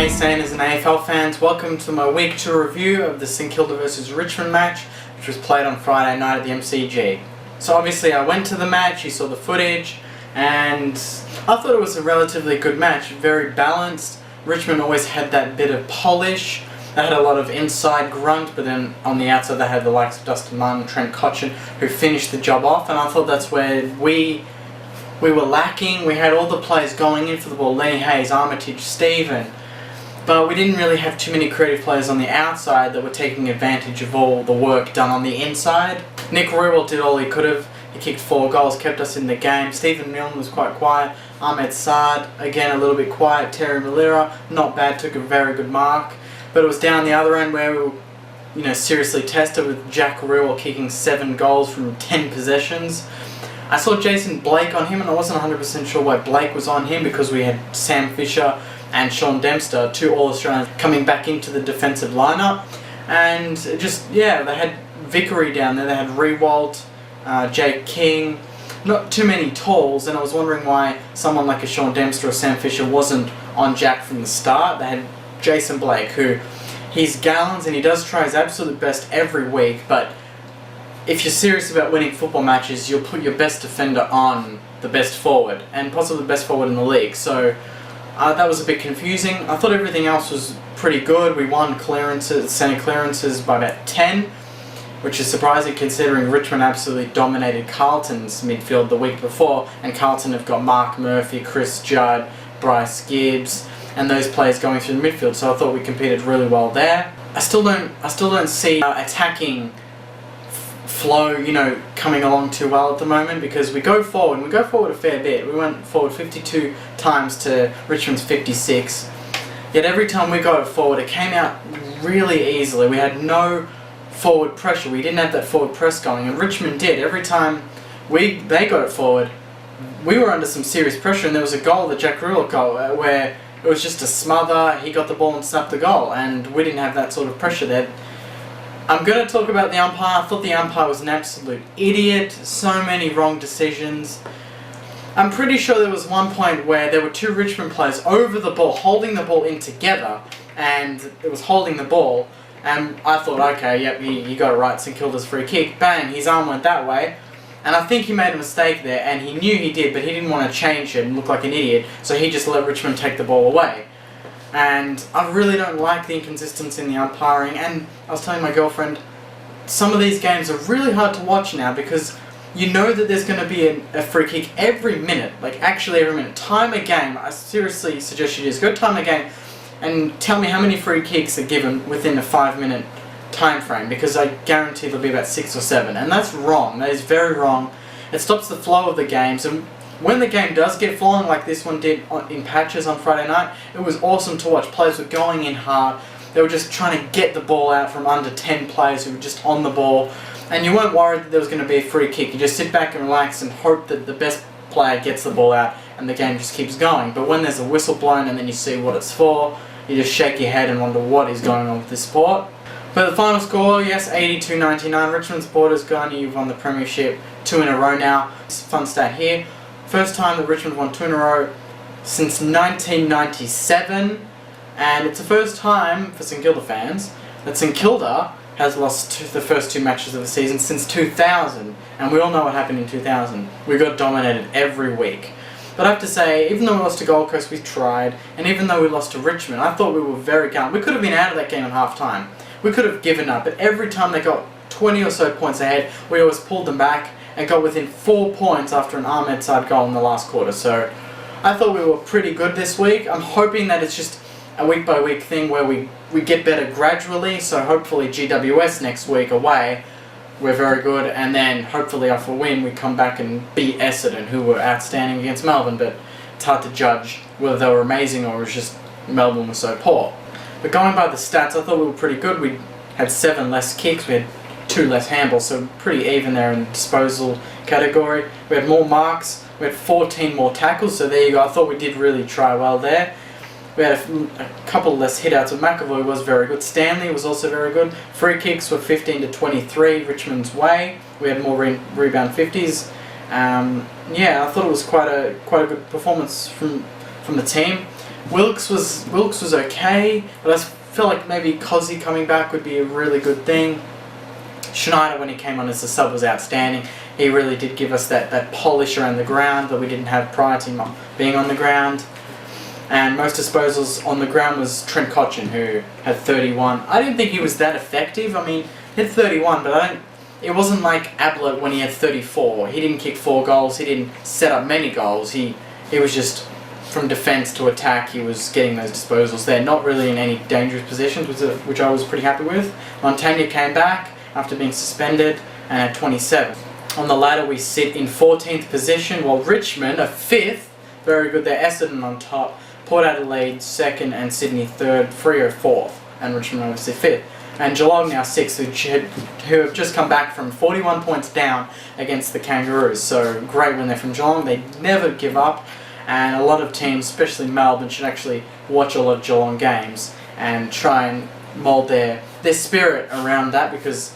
Hey Sainers and AFL fans, welcome to my week 2 review of the St Kilda vs Richmond match, which was played on Friday night at the MCG. So obviously I went to the match, you saw the footage, and I thought it was a relatively good match, very balanced. Richmond always had that bit of polish. They had a lot of inside grunt, but then on the outside they had the likes of Dustin Martin, Trent Cotchin, who finished the job off, and I thought that's where we were lacking. We had all the players going in for the ball, Lenny Hayes, Armitage, Stephen, but we didn't really have too many creative players on the outside that were taking advantage of all the work done on the inside. Nick Riewoldt did all he could have. He kicked 4 goals, kept us in the game. Stephen Milne was quite quiet. Ahmed Saad, again a little bit quiet. Terry Malira, not bad, took a very good mark. But it was down the other end where we were, seriously tested with Jack Riewoldt kicking 7 goals from 10 possessions. I saw Jason Blake on him, and I wasn't 100% sure why Blake was on him, because we had Sam Fisher and Sean Dempster, 2 All-Australians, coming back into the defensive lineup. And they had Vickery down there, they had Riewoldt, Jake King, not too many talls, and I was wondering why someone like a Sean Dempster or Sam Fisher wasn't on Jack from the start. They had Jason Blake, who, he's gallons and he does try his absolute best every week, but if you're serious about winning football matches, you'll put your best defender on the best forward, and possibly the best forward in the league. So that was a bit confusing. I thought everything else was pretty good. We won centre clearances by about 10, which is surprising considering Richmond absolutely dominated Carlton's midfield the week before, and Carlton have got Mark Murphy, Chris Judd, Bryce Gibbs, and those players going through the midfield. So I thought we competed really well there. I still don't see attacking flow, coming along too well at the moment, because we go forward a fair bit. We went forward 52 times to Richmond's 56. Yet every time we got it forward, it came out really easily. We had no forward pressure. We didn't have that forward press going, and Richmond did. Every time they got it forward, we were under some serious pressure, and there was a goal, the Jack Riewoldt goal, where it was just a smother. He got the ball and snapped the goal, and we didn't have that sort of pressure there. I'm going to talk about the umpire. I thought the umpire was an absolute idiot. So many wrong decisions. I'm pretty sure there was one point where there were 2 Richmond players over the ball, holding the ball in together, and it was holding the ball, and I thought, okay, yep, you got it right, St Kilda's free kick. Bang, his arm went that way, and I think he made a mistake there, and he knew he did, but he didn't want to change it and look like an idiot, so he just let Richmond take the ball away. And I really don't like the inconsistency in the umpiring, and I was telling my girlfriend, some of these games are really hard to watch now, because you know that there's going to be a free kick every minute, like actually every minute. Time a game. I seriously suggest you just go time a game and tell me how many free kicks are given within a 5-minute time frame, because I guarantee there'll be about 6 or 7, and that's wrong. That is very wrong. It stops the flow of the games, and when the game does get flowing like this one did in patches on Friday night, it was awesome to watch. Players were going in hard. They were just trying to get the ball out from under 10 players who were just on the ball, and you weren't worried that there was going to be a free kick. You just sit back and relax and hope that the best player gets the ball out and the game just keeps going. But when there's a whistle blown and then you see what it's for, you just shake your head and wonder what is going on with this sport. But the final score, yes, 82-99. Richmond supporters, Garni, you've won the premiership 2 in a row now. It's a fun stat here. First time that Richmond won 2 in a row since 1997, and it's the first time for St Kilda fans that St Kilda has lost the first 2 matches of the season since 2000, and we all know what happened in 2000. We got dominated every week. But I have to say, even though we lost to Gold Coast, we tried, and even though we lost to Richmond, I thought we were very gallant. We could have been out of that game at half time. We could have given up, but every time they got 20 or so points ahead, we always pulled them back and got within 4 points after an Ahmed Saad goal in the last quarter. So I thought we were pretty good this week. I'm hoping that it's just a week-by-week thing where we get better gradually. So hopefully GWS next week away, we're very good, and then hopefully after a win we come back and beat Essendon, who were outstanding against Melbourne, but it's hard to judge whether they were amazing or it was just Melbourne was so poor. But going by the stats, I thought we were pretty good. We had 7 less kicks, we had 2 less handballs, so pretty even there in the disposal category. We had more marks, we had 14 more tackles, so there you go. I thought we did really try well there. We had a couple less hitouts, but McAvoy was very good. Stanley was also very good. Free kicks were 15-23 Richmond's way. We had more rebound 50s. I thought it was quite a good performance from the team. Wilkes was okay, but I feel like maybe Cozzy coming back would be a really good thing. Schneider, when he came on as a sub, was outstanding. He really did give us that polish around the ground that we didn't have prior to him being on the ground. And most disposals on the ground was Trent Cotchin, who had 31. I didn't think he was that effective. I mean, he had 31, but it wasn't like Ablett when he had 34. He didn't kick 4 goals. He didn't set up many goals. He was just from defence to attack. He was getting those disposals there, not really in any dangerous positions, which I was pretty happy with. Montagna came back after being suspended and had 27. On the ladder we sit in 14th position, while Richmond are 5th. Very good there. Essendon on top, Port Adelaide 2nd, and Sydney 3rd. Freo 4th, and Richmond obviously 5th. And Geelong now 6th, who have just come back from 41 points down against the Kangaroos. So great win there from Geelong. They never give up, and a lot of teams, especially Melbourne, should actually watch a lot of Geelong games and try and mould their spirit around that, because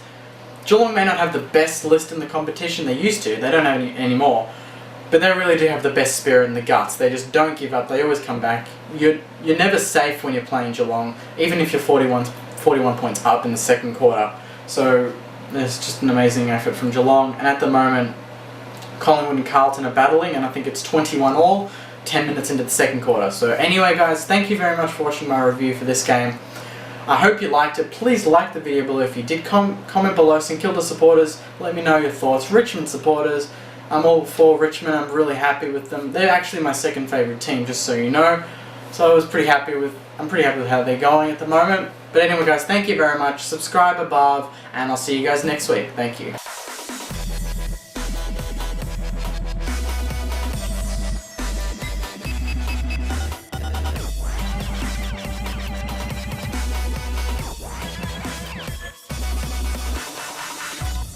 Geelong may not have the best list in the competition. They used to. They don't have any anymore. But they really do have the best spirit and the guts. They just don't give up. They always come back. You're never safe when you're playing Geelong, even if you're 41 points up in the second quarter. So there's just an amazing effort from Geelong. And at the moment, Collingwood and Carlton are battling, and I think it's 21 all, 10 minutes into the second quarter. So anyway, guys, thank you very much for watching my review for this game. I hope you liked it. Please like the video below if you did. Comment below. St Kilda supporters, let me know your thoughts. Richmond supporters, I'm all for Richmond. I'm really happy with them. They're actually my second favourite team, just so you know. So I'm pretty happy with how they're going at the moment. But anyway, guys, thank you very much. Subscribe above, and I'll see you guys next week. Thank you.